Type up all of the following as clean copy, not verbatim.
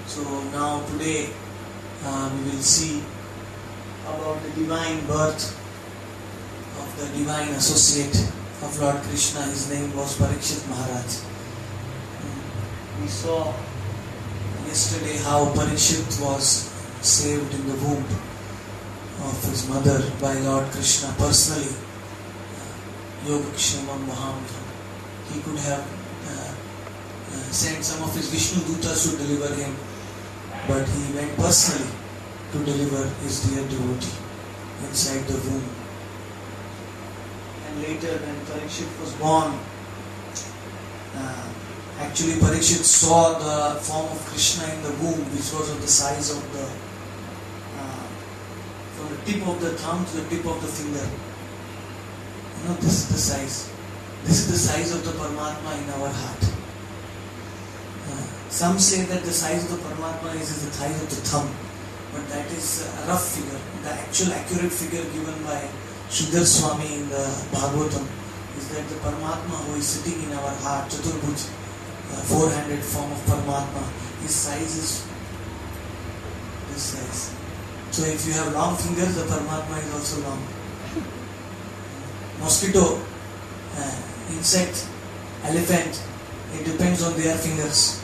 So now today we will see about the divine birth of the divine associate of Lord Krishna. His name was Parikshit Maharaj. We saw yesterday how Parikshit was saved in the womb of his mother by Lord Krishna personally. Yogakshemam Mahamiham. He could have sent some of his Vishnu Dutas to deliver him, but he went personally to deliver his dear devotee inside the womb. And later when Parikshit was born, actually Parikshit saw the form of Krishna in the womb, which was of the size of the from the tip of the thumb to the tip of the finger. You know, this is the size. This is the size of the Paramatma in our heart. Some say that the size of the Paramatma is the size of the thumb, but that is a rough figure. The actual accurate figure given by Sridhar Swami in the Bhagvatam is that the Paramatma who is sitting in our heart, Chaturbhuj, four-handed form of Paramatma, his size is this size. So if you have long fingers, the Paramatma is also long. Mosquito, insect, elephant, it depends on their fingers.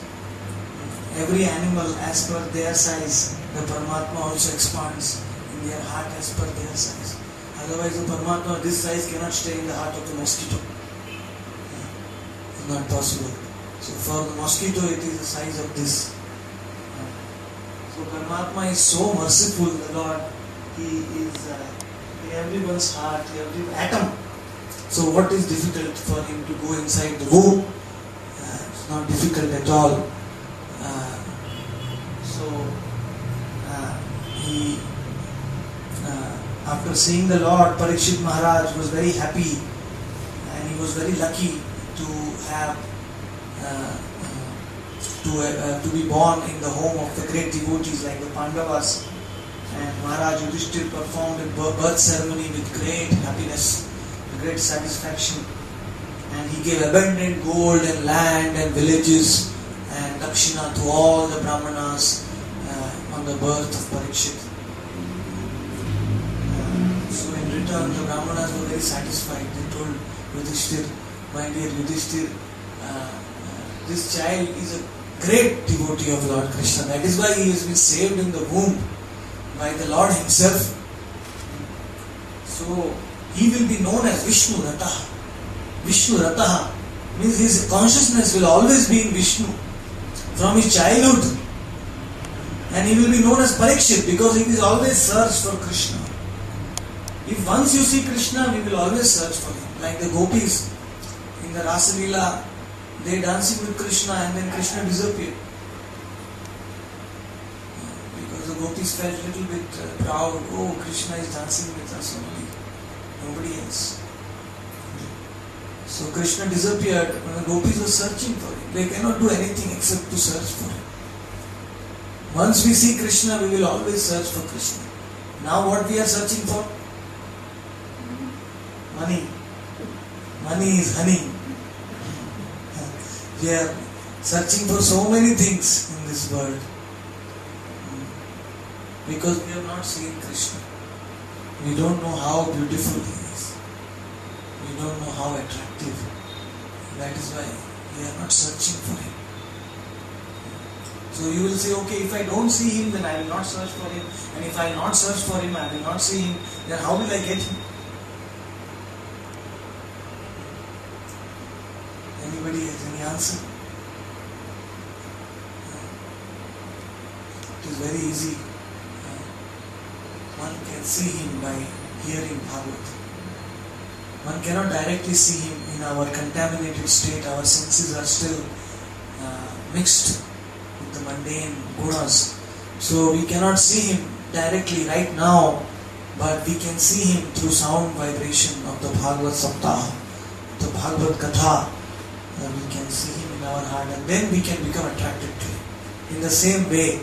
Every animal as per their size, the Paramatma also expands in their heart as per their size. Otherwise the Paramatma this size cannot stay in the heart of the mosquito. It's not possible. So for the mosquito it is the size of this. So Paramatma is so merciful, the Lord. He is in everyone's heart, every atom. So what is difficult for him to go inside the womb? It's not difficult at all. He after seeing the Lord, Parikshit Maharaj was very happy and he was very lucky to have to be born in the home of the great devotees like the Pandavas. And Maharaj Yudhishthir performed a birth ceremony with great happiness, great satisfaction, and he gave abundant gold and land and villages and dakshina to all the brahmanas on the birth of Parikshit. So in return the brahmanas were very satisfied. They told Yudhishthir, my dear Yudhishthir, this child is a great devotee of Lord Krishna. That is why he has been saved in the womb by the Lord himself. So he will be known as Vishnu Rataha. Vishnu Rataha means his consciousness will always be in Vishnu from his childhood. And he will be known as Parikshit because he is always search for Krishna. If once you see Krishna, we will always search for him. Like the gopis in the Rasa Lila, they dancing with Krishna and then Krishna disappeared. Because the gopis felt a little bit proud. Oh, Krishna is dancing with us only. Nobody else. So Krishna disappeared when the gopis were searching for him. They cannot do anything except to search for him. Once we see Krishna, we will always search for Krishna. Now what we are searching for? Money. Money is honey. We are searching for so many things in this world because we have not seen Krishna. We don't know how beautiful he is. We don't know how attractive. That is why we are not searching for him. So you will say, okay, if I don't see him, then I will not search for him. And if I will not search for him, I will not see him. Then how will I get him? Anybody has any answer? It is very easy. One can see him by hearing Bhagavatam. One cannot directly see him in our contaminated state. Our senses are still mixed with the mundane gunas. So we cannot see him directly right now, but we can see him through sound vibration of the Bhagavad Saptaha, the Bhagavad Katha. We can see him in our heart and then we can become attracted to him. In the same way,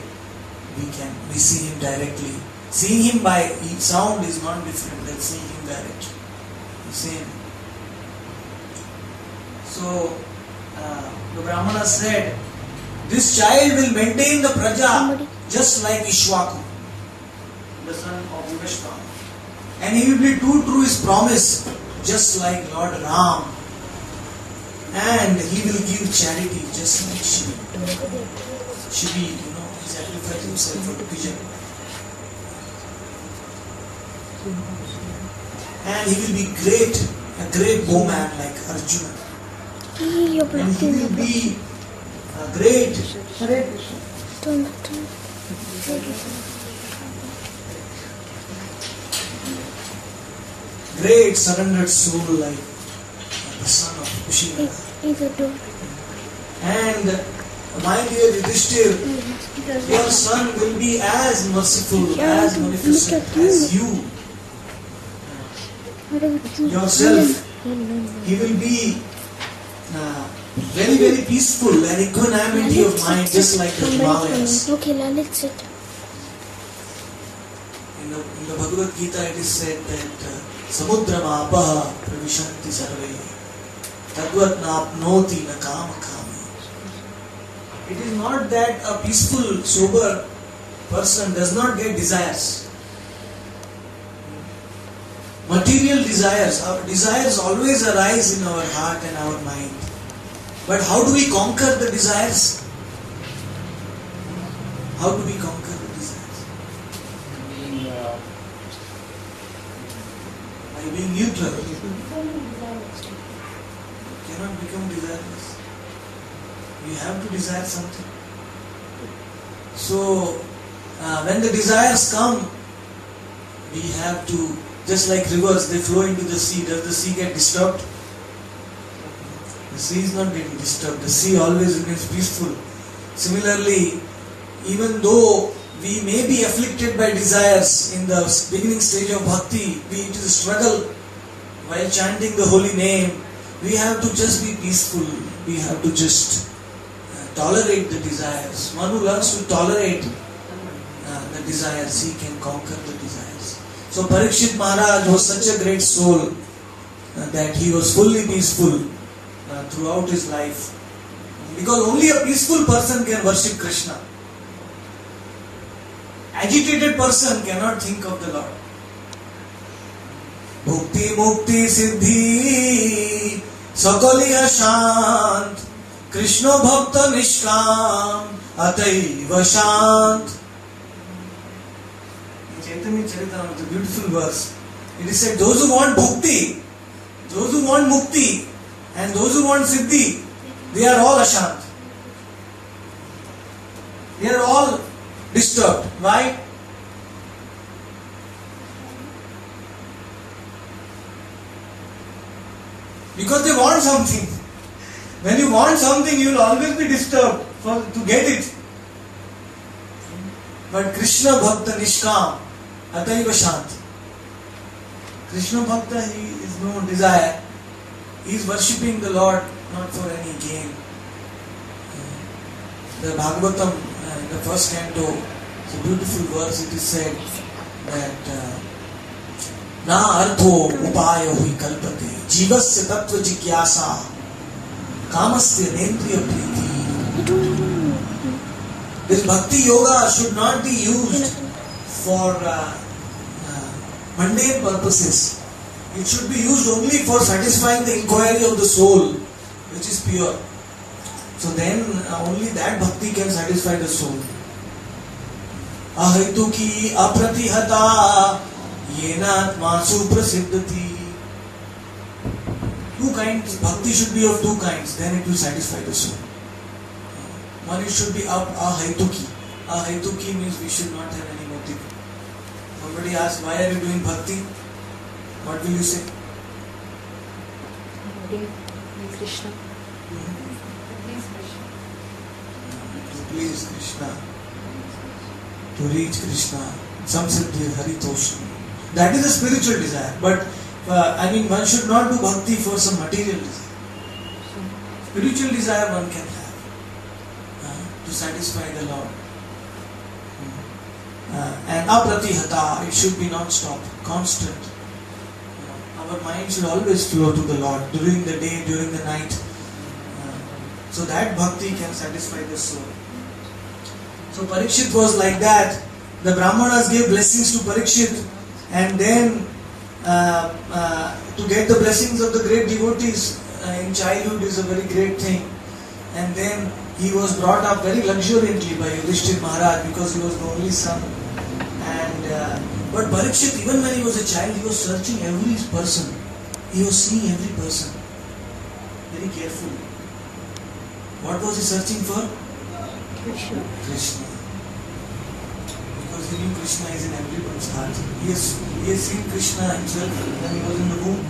we see him directly. Seeing him by sound is not different than seeing him directly. The same. So, the Brahmana said, This child will maintain the praja just like Ishwaku, the son of Vivishva. And he will be true to his promise just like Lord Ram. And he will give charity just like Shivi. Shivi, he sacrificed himself for the pigeon. And he will be a great bowman like Arjuna. And he will be a great surrendered soul like the son of Kushina. And my dear Yudhishthir, your son will be as merciful, as magnificent as you yourself. He will be very, very peaceful and equanimity of mind, just like the Himalayas. Okay, let's sit. In the Bhagavad Gita it is said that Samudram apaha pravishanti sarve tadvat napnoti na kama kami. It is not that a peaceful, sober person does not get desires. Material desires, our desires always arise in our heart and our mind. But how do we conquer the desires? How do we conquer the desires? By being neutral. You cannot become desireless. You have to desire something. So, when the desires come, we have to, just like rivers, they flow into the sea. Does the sea get disturbed? The sea is not getting disturbed. The sea always remains peaceful. Similarly, even though we may be afflicted by desires in the beginning stage of bhakti, it is a struggle while chanting the holy name, we have to just be peaceful. We have to just tolerate the desires. One who learns to tolerate the desires, he can conquer the desires. So Parikshit Maharaj was such a great soul that he was fully peaceful throughout his life. Because only a peaceful person can worship Krishna. Agitated person cannot think of the Lord. Bhukti Mukti Siddhi Sakaliya Shant Krishna Bhakta Nishkam Ataiva Shant. In Chaitanya Charitamrita, it's a beautiful verse. It is said, those who want bhukti, those who want mukti, and those who want siddhi, they are all ashant. They are all disturbed. Why? Because they want something. When you want something, you will always be disturbed to get it. But Krishna Bhakta Nishkam Ataiva Shant. Krishna Bhakta, he is no desire. He is worshipping the Lord not for any gain. The Bhagvatam, in the first canto, it's a beautiful verse. It is said that Na artho upayo hi kalpate jivasya tattva jigyasa kamasya nendriya priti. This bhakti yoga should not be used for mundane purposes. It should be used only for satisfying the inquiry of the soul, which is pure. So then only that bhakti can satisfy the soul. Ahaituki apratihata yenatma suprasiddhati. Two kinds, bhakti should be of two kinds, then it will satisfy the soul. One, it should be ahaituki. Ahaituki means we should not have any motive. Somebody asks, why are you doing bhakti? What will you say? Krishna. To please Krishna. To reach Krishna. Some said Haritosha. That is a spiritual desire. But one should not do bhakti for some material desire. Spiritual desire one can have to satisfy the Lord. And apratihata, it should be non-stop, constant. Our mind should always flow to the Lord during the day, during the night. So that bhakti can satisfy the soul. So Parikshit was like that. The Brahmanas gave blessings to Parikshit, and then to get the blessings of the great devotees in childhood is a very great thing. And then he was brought up very luxuriantly by Yudhishthir Maharaj because he was the only son. And but Parikshit, even when he was a child, he was searching every person. He was seeing every person very carefully. What was he searching for? Krishna. Krishna. Because he knew Krishna is in everyone's heart. He has seen Krishna himself when he was in the womb.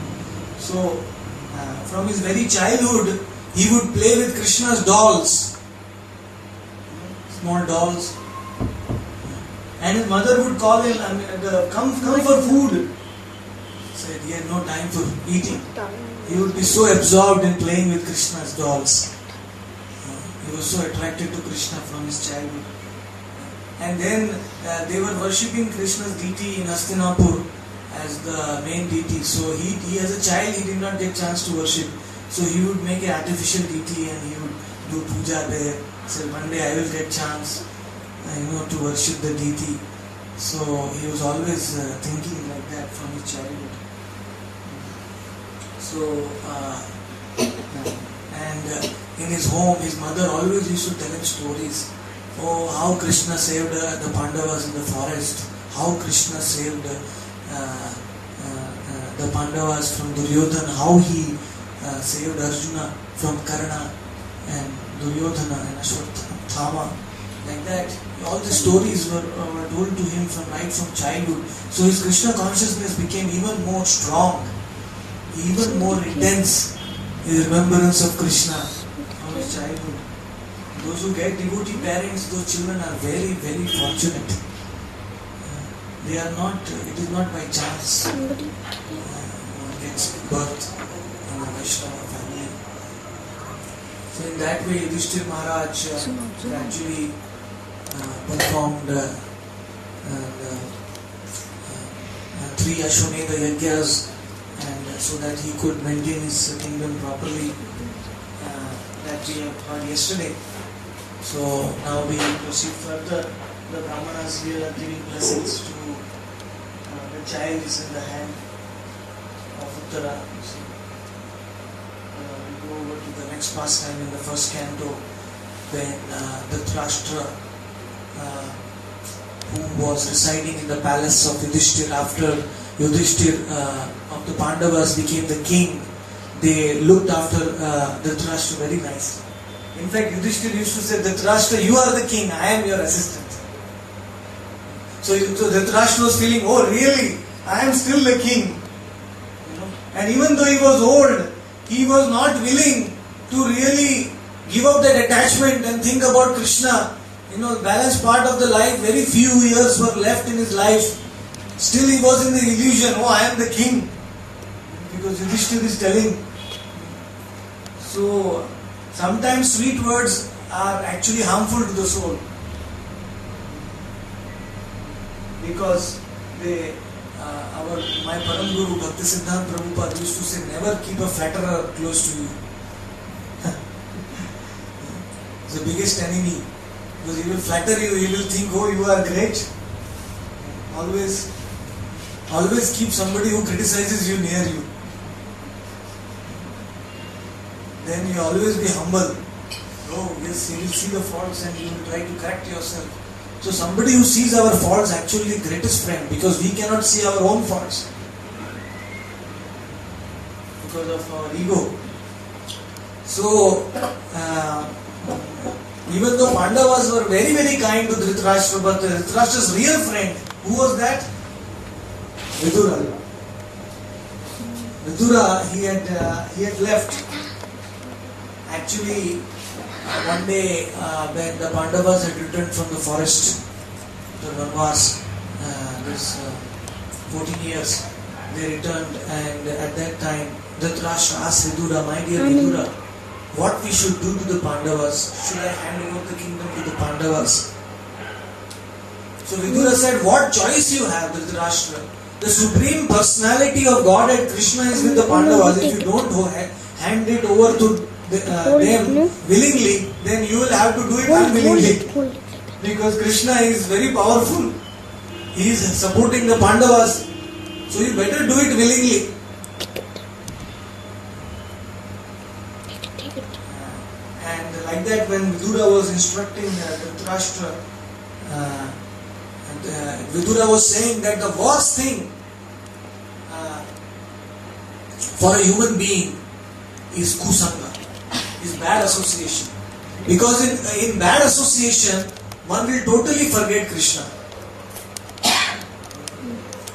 So, from his very childhood, he would play with Krishna's dolls. Small dolls. And his mother would call him, come for food. He said he had no time for eating. He would be so absorbed in playing with Krishna's dolls. He was so attracted to Krishna from his childhood. And then they were worshipping Krishna's deity in Hastinapur as the main deity. So he as a child, he did not get chance to worship. So he would make an artificial deity and he would do puja there. So one day I will get chance, to worship the deity. So he was always thinking like that from his childhood. So in his home, his mother always used to tell him stories. Oh, how Krishna saved the Pandavas in the forest. How Krishna saved the Pandavas from Duryodhana. How he saved Arjuna from Karna and Duryodhana and Ashwatthama. Like that. All the stories were told to him right from childhood. So his Krishna consciousness became even more strong, even more intense. His remembrance of Krishna from his childhood. Those who get devotee parents, those children are very, very fortunate. They are not, it is not by chance one gets birth in a Vaishnava family. So in that way, Yudhishthir Maharaj gradually performed 3 Ashwamedha Yajnas, and so that he could maintain his kingdom properly. That we have heard yesterday. So now we proceed further. The Brahmanas here are giving blessings to the child is in the hand of Uttara. So, we go over to the next pastime in the first canto, when Dhritarashtra, who was residing in the palace of Yudhishthir after Yudhishthir of the Pandavas became the king, they looked after Dhritarashtra very nicely. In fact, Yudhishthir used to say, Dhritarashtra, you are the king, I am your assistant. So Dhritarashtra was feeling, oh really, I am still the king. And even though he was old, he was not willing to really give up that attachment and think about Krishna. Balanced part of the life, very few years were left in his life. Still he was in the illusion, oh I am the king. Because Yudhishthir is telling. So, sometimes sweet words are actually harmful to the soul. Because my Param Guru Bhaktisiddhanta Prabhupada used to say, never keep a flatterer close to you. It's the biggest enemy. Because he will flatter you, he will think, oh you are great. Always keep somebody who criticizes you near you. Then you always be humble. Oh yes, you will see the faults and you will try to correct yourself. So somebody who sees our faults actually the greatest friend, because we cannot see our own faults because of our ego. So even though Pandavas were very, very kind to Dhritarashtra, but Dhritarashtra's real friend, who was that? Vidura. Vidura, he had left. Actually, one day when the Pandavas had returned from the forest, the Vanvas, this 14 years, they returned, and at that time Dhritarashtra asked Vidura, my dear Vidura, what we should do to the Pandavas? Should I hand over the kingdom to the Pandavas? So Vidura said, what choice you have, Dhritarashtra? The supreme personality of Godhead Krishna is with the Pandavas. If you don't hand it over to them willingly, then you will have to do it unwillingly. Because Krishna is very powerful. He is supporting the Pandavas. So you better do it willingly. And like that, when Vidura was instructing Dhritarashtra, Vidura was saying that the worst thing for a human being is kusanga, is bad association. Because in bad association, one will totally forget Krishna.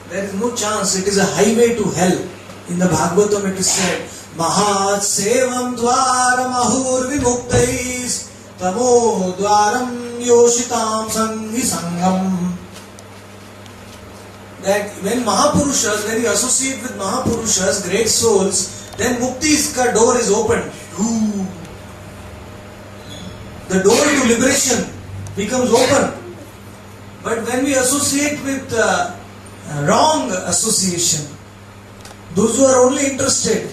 There is no chance. It is a highway to hell. In the Bhagvatam it is said, Mahat sevam dvaram ahur vimuktais tamo dvaram yoshitam sangi sangam. That when Mahapurushas, when you associate with Mahapurushas, great souls, then Mukti's door is opened. The door to liberation becomes open. But when we associate with wrong association, those who are only interested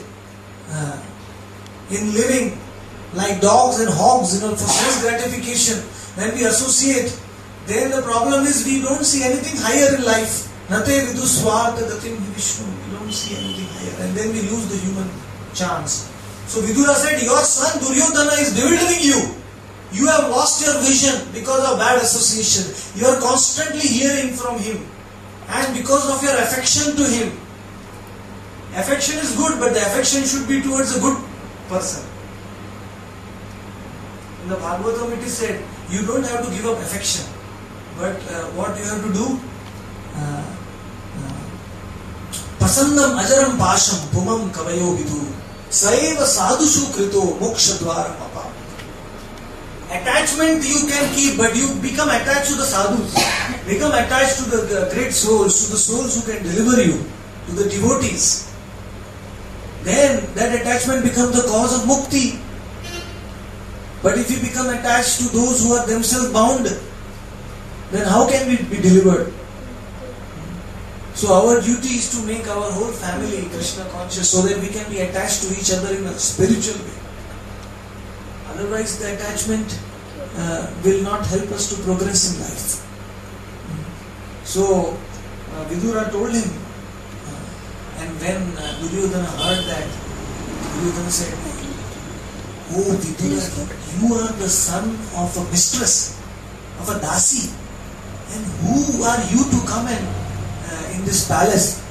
in living like dogs and hogs, for sense gratification, when we associate, then the problem is we don't see anything higher in life. Nate vidu swartha datim vishnu. We don't see anything higher, and then we lose the human chance. So Vidura said, your son Duryodhana is bewildering you. You have lost your vision because of bad association. You are constantly hearing from him. And because of your affection to him. Affection is good, but the affection should be towards a good person. In the Bhagavatam it is said, you don't have to give up affection. But what you have to do? Pasannam ajaram pasham pumam kavayo vidu saeva sadhushu krito moksha dvaram apam. Attachment you can keep, but you become attached to the sadhus, become attached to the great souls, to the souls who can deliver you, to the devotees. Then that attachment becomes the cause of mukti. But if you become attached to those who are themselves bound, then how can we be delivered? So our duty is to make our whole family Krishna conscious so that we can be attached to each other in a spiritual way. Otherwise the attachment will not help us to progress in life. So Vidura told him, and when Duryodhana heard that, Duryodhana said, oh Vidura, you are the son of a mistress, of a dasi, and who are you to come and in this palace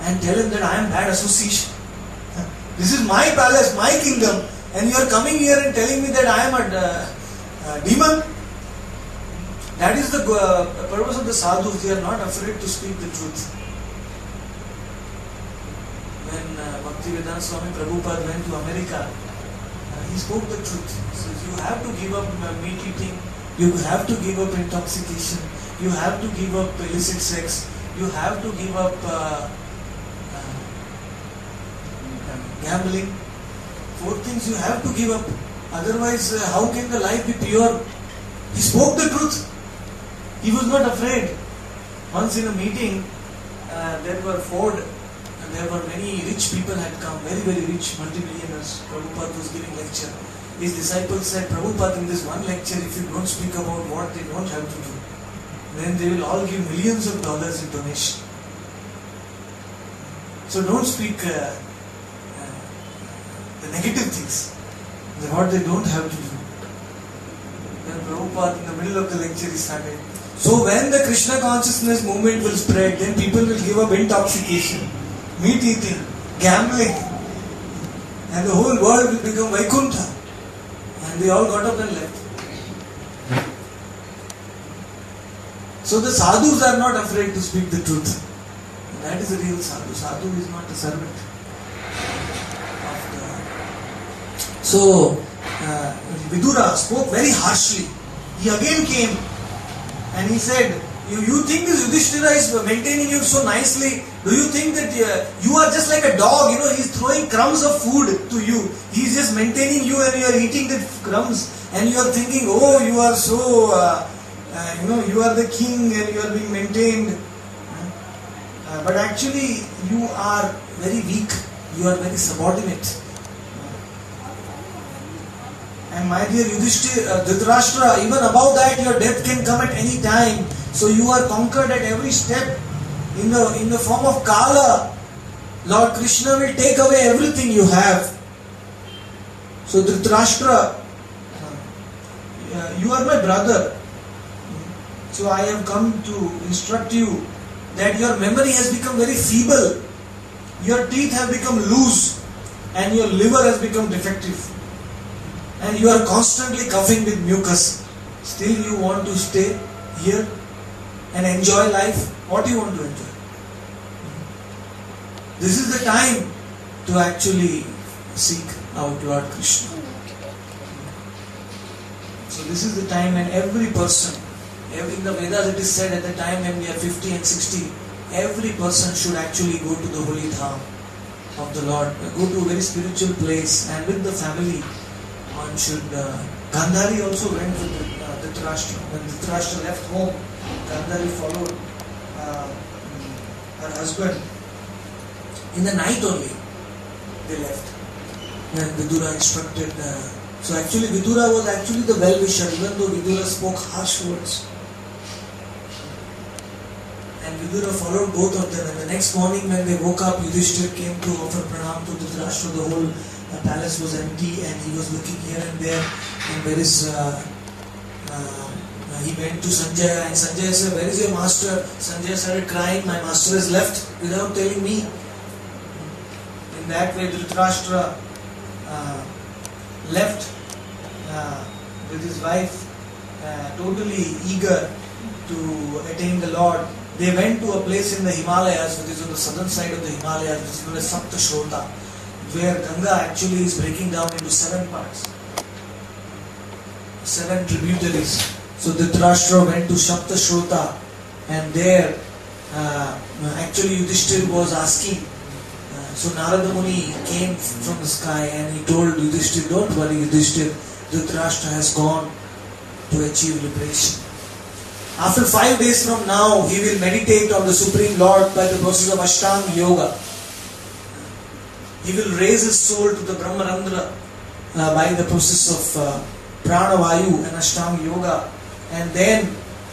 and tell him that I am bad association? This is my palace, my kingdom, and you are coming here and telling me that I am a demon? That is the purpose of the sadhus. They are not afraid to speak the truth. When Bhaktiratna Swami Prabhupada went to America, he spoke the truth. He says, you have to give up meat eating, you have to give up intoxication, you have to give up illicit sex, you have to give up gambling. 4 things you have to give up. Otherwise, how can the life be pure? He spoke the truth. He was not afraid. Once in a meeting, there were many rich people had come, very, very rich, multi-millionaires. Prabhupada was giving lecture. His disciples said, Prabhupada, in this one lecture, if you don't speak about what they don't have to do, then they will all give millions of dollars in donation. So don't speak the negative things, what they don't have to do. Then Prabhupada, in the middle of the lecture, he started. So when the Krishna consciousness movement will spread, then people will give up intoxication, meat eating, gambling, and the whole world will become Vaikuntha. And they all got up and left. So the sadhus are not afraid to speak the truth. And that is the real sadhu. Sadhu is not a servant. So Vidura spoke very harshly. He again came and he said, you think this Yudhishthira is maintaining you so nicely? Do you think that you are just like a dog? He's throwing crumbs of food to you. He's just maintaining you and you are eating the crumbs. And you are thinking, oh, you are so, you are the king and you are being maintained. But actually, you are very weak. You are very subordinate. And my dear Yudhishthira, Dhritarashtra, even above that your death can come at any time. So you are conquered at every step in the form of Kala. Lord Krishna will take away everything you have. So Dhritarashtra, you are my brother. So I have come to instruct you that your memory has become very feeble. Your teeth have become loose and your liver has become defective. And you are constantly coughing with mucus. Still you want to stay here and enjoy life? What do you want to enjoy? This is the time to actually seek out Lord Krishna. So this is the time when every person, in the Vedas it is said at the time when we are 50 and 60, every person should actually go to the holy dham of the Lord, go to a very spiritual place, and with the family one should. Gandhari also went with Dhritarashtra. When Dhritarashtra left home, Gandhari followed her husband. In the night only they left. When Vidura instructed. So actually Vidura was actually the well-wisher, even though Vidura spoke harsh words. And Vidura followed both of them. And the next morning when they woke up, Yudhishthira came to offer pranam to Dhritarashtra. The whole palace was empty and he was looking here and there. And where is... he went to Sanjaya and Sanjaya said, "Where is your master?" Sanjaya started crying, "My master has left without telling me." In that way Dhritarashtra left with his wife, totally eager to attain the Lord. They went to a place in the Himalayas, which is on the southern side of the Himalayas, which is known as Saptashrota, where Ganga actually is breaking down into 7 parts, 7 tributaries. So Dhritarashtra went to Saptashrota, and there actually Yudhishthira was asking. So Narada Muni came from the sky and he told Yudhishthira, "Don't worry Yudhishthira, Dhritarashtra has gone to achieve liberation. After 5 days from now, he will meditate on the Supreme Lord by the process of Ashtanga Yoga. He will raise his soul to the Brahmarandra by the process of Pranavayu and Ashtanga Yoga, and then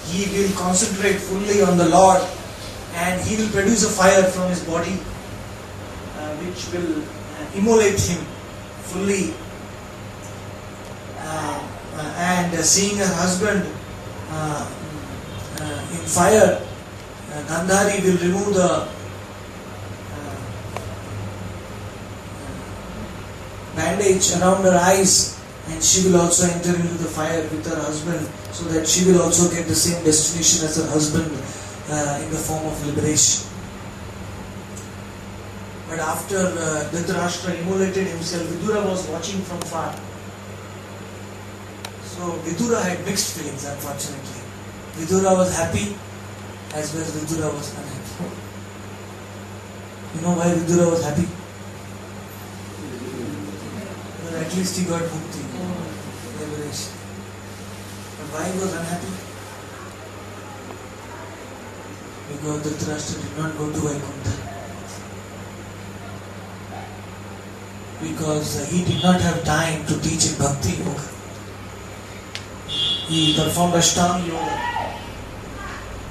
he will concentrate fully on the Lord, and he will produce a fire from his body which will immolate him fully." And seeing her husband in fire, Gandhari will remove the bandage around her eyes, and she will also enter into the fire with her husband, so that she will also get the same destination as her husband in the form of liberation. But after Dhritarashtra immolated himself, Vidura was watching from far. So Vidura had mixed feelings, unfortunately. Vidura was happy as well as Vidura was unhappy. You know why Vidura was happy? Well, at least he got mukti, liberation. But why he was unhappy? Because Dhritarashtra did not go to Vaikuntha. Because he did not have time to teach him Bhakti Yoga. He performed Ashtanga Yoga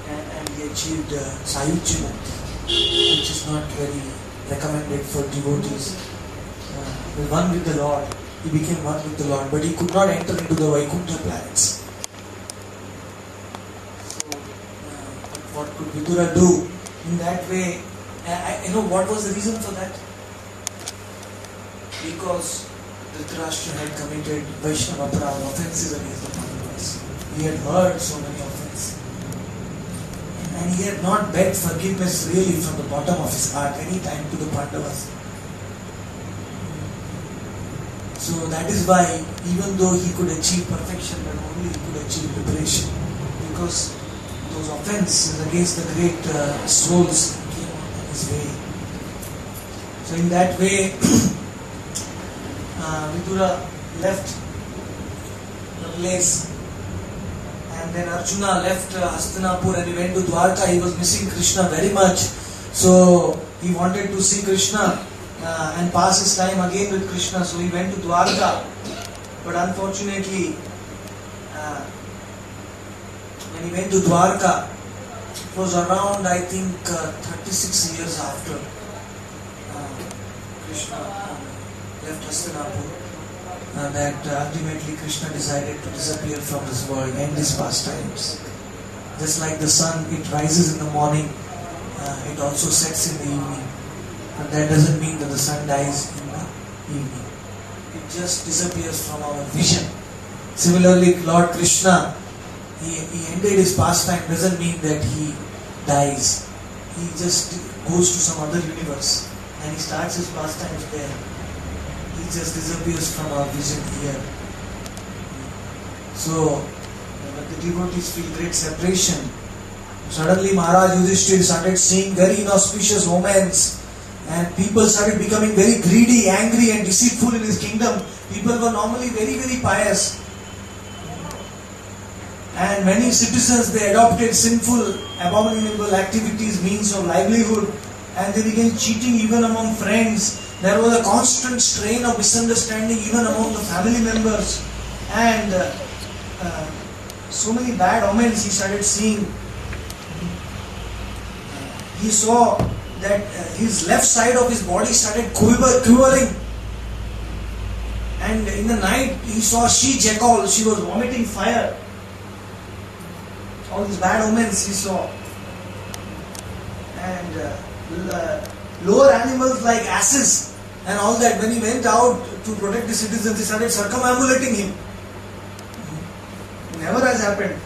and he achieved Sayuchi Mukti, which is not very recommended for devotees. One with the Lord, he became one with the Lord, but he could not enter into the Vaikuntha planets. So, what could Vidura do? In that way, what was the reason for that? Because Dhritarashtra had committed Vaishnava Aparadha, offences against the Pandavas. He had heard so many offences. And he had not begged forgiveness really from the bottom of his heart any time to the Pandavas. So that is why, even though he could achieve perfection, but only he could achieve liberation. Because those offences against the great souls came on his way. So in that way, Vidura left the place, and then Arjuna left Hastinapur and he went to Dwarka. He was missing Krishna very much, so he wanted to see Krishna and pass his time again with Krishna. So he went to Dwarka, But unfortunately, when he went to Dwarka, it was around, I think, 36 years after Krishna left Hastinapur, that ultimately Krishna decided to disappear from this world, end his pastimes. Just like the sun, it rises in the morning, it also sets in the evening. But that doesn't mean that the sun dies in the evening. It just disappears from our vision. Similarly, Lord Krishna, he ended his pastime, doesn't mean that he dies. He just goes to some other universe and he starts his pastimes there. He just disappears from our vision here. So, when the devotees feel great separation, suddenly Maharaj Yudhishthira started seeing very inauspicious omens, and people started becoming very greedy, angry and deceitful in his kingdom. People were normally very, very pious. And many citizens, they adopted sinful, abominable activities, means of livelihood, and they began cheating even among friends. There was a constant strain of misunderstanding even among the family members. And so many bad omens he started seeing. He saw that his left side of his body started quivering. And in the night, he saw she-jackal, she was vomiting fire. All these bad omens he saw. And lower animals like asses and all that, when he went out to protect the citizens, they started circumambulating him. Never has happened.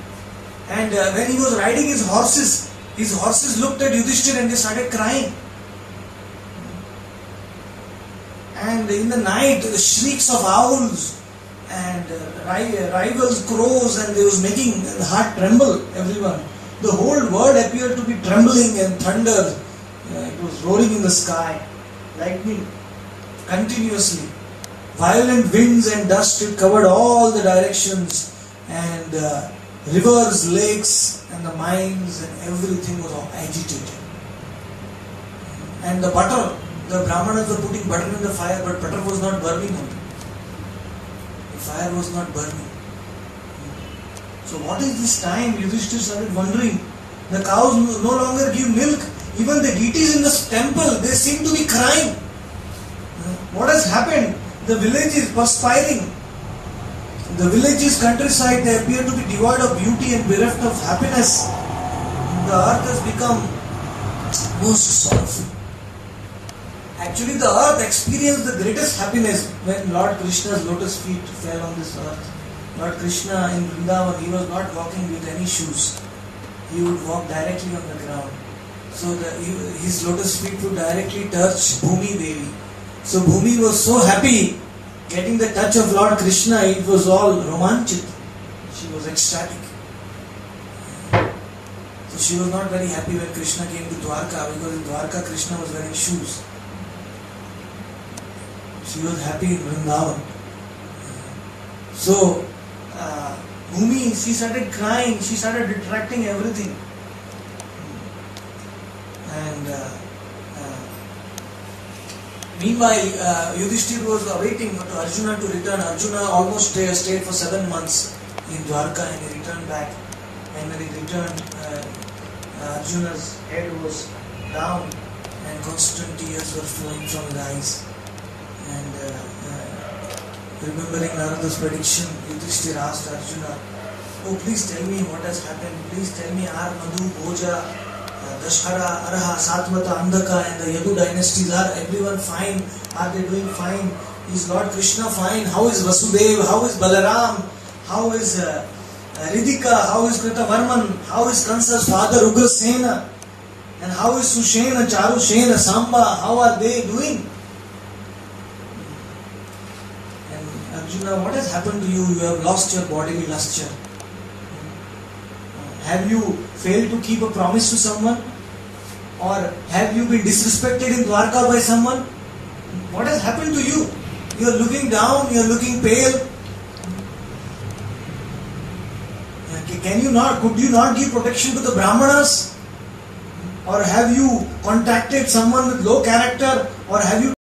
And when he was riding his horses looked at Yudhishthira and they started crying. And in the night, the shrieks of owls and rivals crows, and they was making the heart tremble, everyone. The whole world appeared to be trembling, and thunder, it was roaring in the sky, lightning continuously. Violent winds and dust, it covered all the directions, and rivers, lakes and the mines and everything was all agitated. And the butter, the Brahmanas were putting butter in the fire, but butter was not burning on it. The fire was not burning. So what is this time? Yudhishthira started wondering. The cows no longer give milk. Even the deities in the temple, they seem to be crying. What has happened? The village is perspiring. The village's countryside, they appear to be devoid of beauty and bereft of happiness. The earth has become most sorrowful. Actually, the earth experienced the greatest happiness when Lord Krishna's lotus feet fell on this earth. Lord Krishna in Vrindavan, he was not walking with any shoes. He would walk directly on the ground. So his lotus feet would directly touch Bhumi Devi. So Bhumi was so happy getting the touch of Lord Krishna, it was all romanchit. She was ecstatic. So she was not very happy when Krishna came to Dwarka, because in Dwarka Krishna was wearing shoes. She was happy in Vrindavan. So Bhumi, she started crying, she started retracting everything. And meanwhile, Yudhishthira was awaiting Arjuna to return. Arjuna almost stayed for 7 months in Dwarka, and he returned back. And when he returned, Arjuna's head was down and constant tears were flowing from his eyes. And remembering Narada's prediction, Yudhishthira asked Arjuna, "Oh, please tell me what has happened. Please tell me, are Madhu, Bhoja, Dashhara, Araha, Satmata, Andhaka and the Yadu dynasties, are everyone fine? Are they doing fine? Is Lord Krishna fine? How is Vasudev? How is Balaram? How is Ridhika? How is Kritavarman? How is Kansa's father Ugrasena? And how is Sushena, Charushena, Samba? How are they doing?" And Arjuna, what has happened to you? You have lost your bodily lustre. Have you failed to keep a promise to someone? Or have you been disrespected in Dwarka by someone? What has happened to you? You are looking down, you are looking pale. Could you not give protection to the Brahmanas? Or have you contacted someone with low character? Or have you